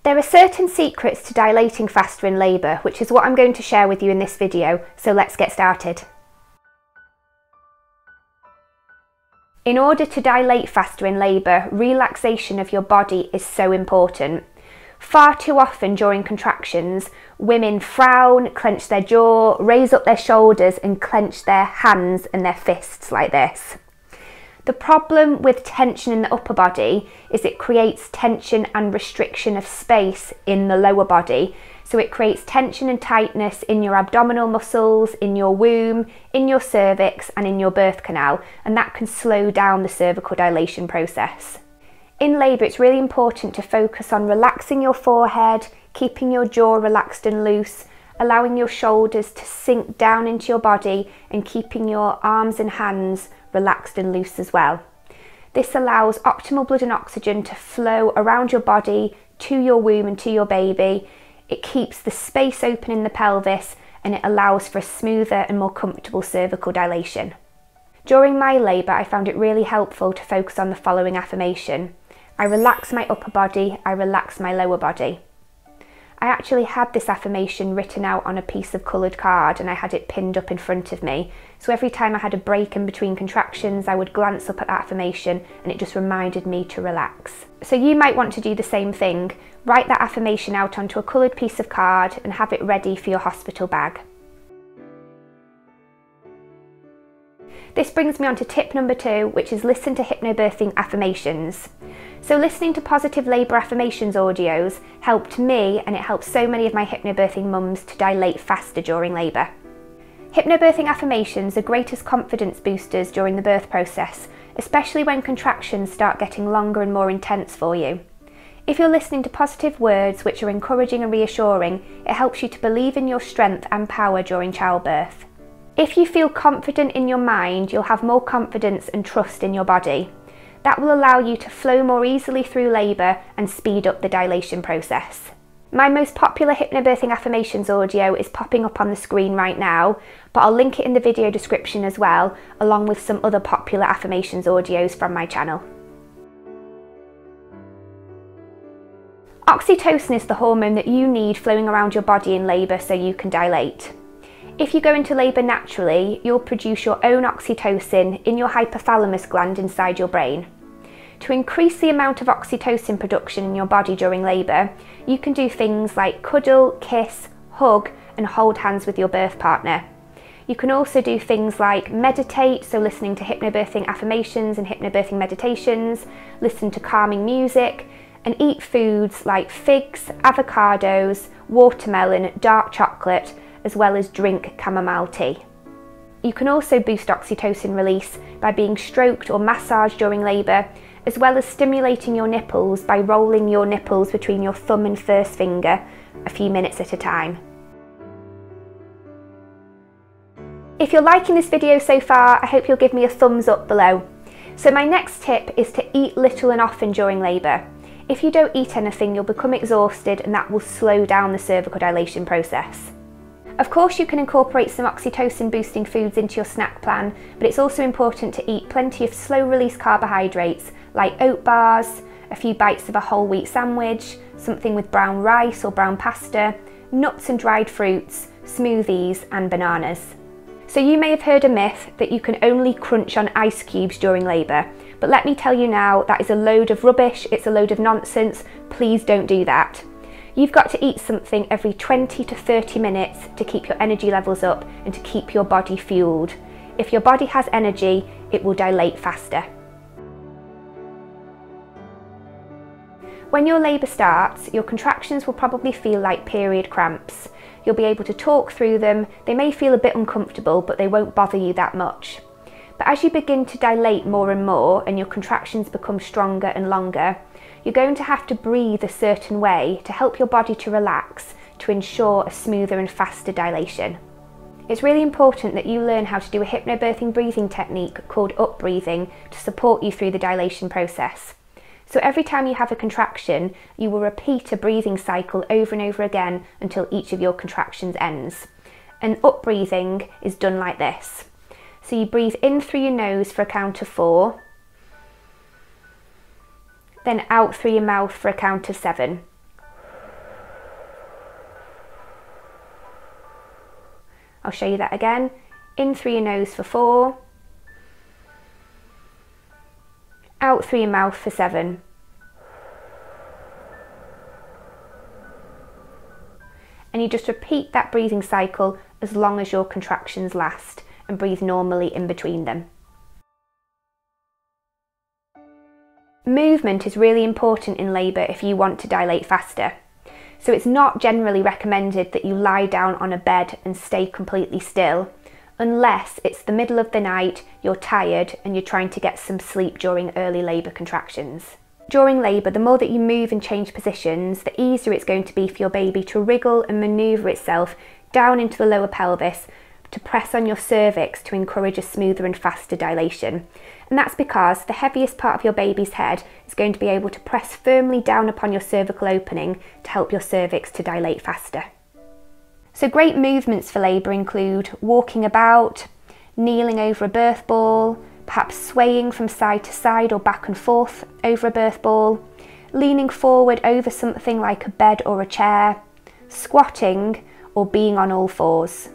There are certain secrets to dilating faster in labour, which is what I'm going to share with you in this video, so let's get started. In order to dilate faster in labour, relaxation of your body is so important. Far too often during contractions, women frown, clench their jaw, raise up their shoulders and clench their hands and their fists like this. The problem with tension in the upper body is it creates tension and restriction of space in the lower body. So it creates tension and tightness in your abdominal muscles, in your womb, in your cervix and in your birth canal, and that can slow down the cervical dilation process. In labour, it's really important to focus on relaxing your forehead, keeping your jaw relaxed and loose, allowing your shoulders to sink down into your body and keeping your arms and hands relaxed and loose as well. This allows optimal blood and oxygen to flow around your body, to your womb and to your baby. It keeps the space open in the pelvis and it allows for a smoother and more comfortable cervical dilation. During my labour, I found it really helpful to focus on the following affirmation. I relax my upper body, I relax my lower body. I actually had this affirmation written out on a piece of coloured card and I had it pinned up in front of me. So every time I had a break in between contractions, I would glance up at that affirmation and it just reminded me to relax. So you might want to do the same thing. Write that affirmation out onto a coloured piece of card and have it ready for your hospital bag. This brings me on to tip number 2, which is listen to hypnobirthing affirmations. So listening to positive labour affirmations audios helped me and it helped so many of my hypnobirthing mums to dilate faster during labour. Hypnobirthing affirmations are great as confidence boosters during the birth process, especially when contractions start getting longer and more intense for you. If you're listening to positive words which are encouraging and reassuring, it helps you to believe in your strength and power during childbirth. If you feel confident in your mind, you'll have more confidence and trust in your body. That will allow you to flow more easily through labour and speed up the dilation process. My most popular hypnobirthing affirmations audio is popping up on the screen right now, but I'll link it in the video description as well, along with some other popular affirmations audios from my channel. Oxytocin is the hormone that you need flowing around your body in labour so you can dilate. If you go into labour naturally, you'll produce your own oxytocin in your hypothalamus gland inside your brain. To increase the amount of oxytocin production in your body during labour, you can do things like cuddle, kiss, hug and hold hands with your birth partner. You can also do things like meditate, so listening to hypnobirthing affirmations and hypnobirthing meditations, listen to calming music, and eat foods like figs, avocados, watermelon, dark chocolate, as well as drink chamomile tea. You can also boost oxytocin release by being stroked or massaged during labour, as well as stimulating your nipples by rolling your nipples between your thumb and first finger a few minutes at a time. If you're liking this video so far, I hope you'll give me a thumbs up below. So my next tip is to eat little and often during labour. If you don't eat anything, you'll become exhausted and that will slow down the cervical dilation process. Of course, you can incorporate some oxytocin boosting foods into your snack plan, but it's also important to eat plenty of slow release carbohydrates like oat bars, a few bites of a whole wheat sandwich, something with brown rice or brown pasta, nuts and dried fruits, smoothies and bananas. So you may have heard a myth that you can only crunch on ice cubes during labour, but let me tell you now, that is a load of rubbish, it's a load of nonsense, please don't do that. You've got to eat something every 20 to 30 minutes to keep your energy levels up and to keep your body fueled. If your body has energy, it will dilate faster. When your labour starts, your contractions will probably feel like period cramps. You'll be able to talk through them, they may feel a bit uncomfortable, but they won't bother you that much. But as you begin to dilate more and more and your contractions become stronger and longer, you're going to have to breathe a certain way to help your body to relax, to ensure a smoother and faster dilation. It's really important that you learn how to do a hypnobirthing breathing technique called up breathing to support you through the dilation process. So every time you have a contraction, you will repeat a breathing cycle over and over again until each of your contractions ends. And up breathing is done like this. So you breathe in through your nose for a count of 4, then out through your mouth for a count of 7. I'll show you that again. In through your nose for 4. Out through your mouth for 7. And you just repeat that breathing cycle as long as your contractions last, and breathe normally in between them. Movement is really important in labour if you want to dilate faster. So it's not generally recommended that you lie down on a bed and stay completely still, unless it's the middle of the night, you're tired and you're trying to get some sleep during early labour contractions. During labour, the more that you move and change positions, the easier it's going to be for your baby to wriggle and manoeuvre itself down into the lower pelvis to press on your cervix to encourage a smoother and faster dilation. And that's because the heaviest part of your baby's head is going to be able to press firmly down upon your cervical opening to help your cervix to dilate faster. So great movements for labour include walking about, kneeling over a birth ball, perhaps swaying from side to side or back and forth over a birth ball, leaning forward over something like a bed or a chair, squatting, or being on all fours.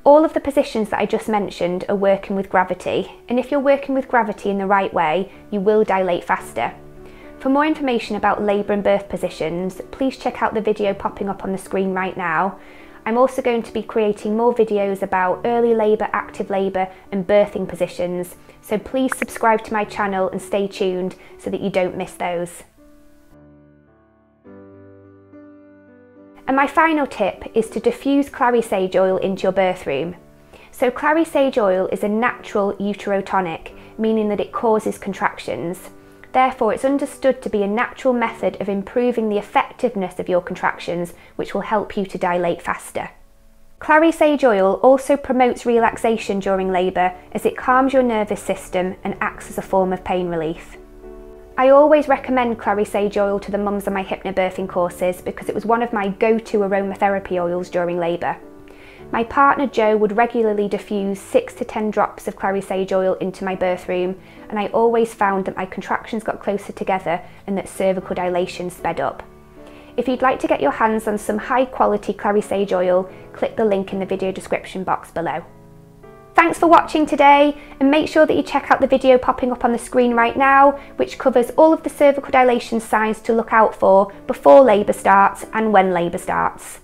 All of the positions that I just mentioned are working with gravity, and if you're working with gravity in the right way, you will dilate faster. For more information about labour and birth positions, please check out the video popping up on the screen right now. I'm also going to be creating more videos about early labour, active labour and birthing positions, so please subscribe to my channel and stay tuned so that you don't miss those. And my final tip is to diffuse clary sage oil into your birth room. So clary sage oil is a natural uterotonic, meaning that it causes contractions. Therefore, it's understood to be a natural method of improving the effectiveness of your contractions, which will help you to dilate faster. Clary sage oil also promotes relaxation during labour as it calms your nervous system and acts as a form of pain relief. I always recommend clary sage oil to the mums on my hypnobirthing courses because it was one of my go-to aromatherapy oils during labour. My partner Joe would regularly diffuse 6 to 10 drops of clary sage oil into my birth room, and I always found that my contractions got closer together and that cervical dilation sped up. If you'd like to get your hands on some high quality clary sage oil, click the link in the video description box below. Thanks for watching today, and make sure that you check out the video popping up on the screen right now, which covers all of the cervical dilation signs to look out for before labour starts and when labour starts.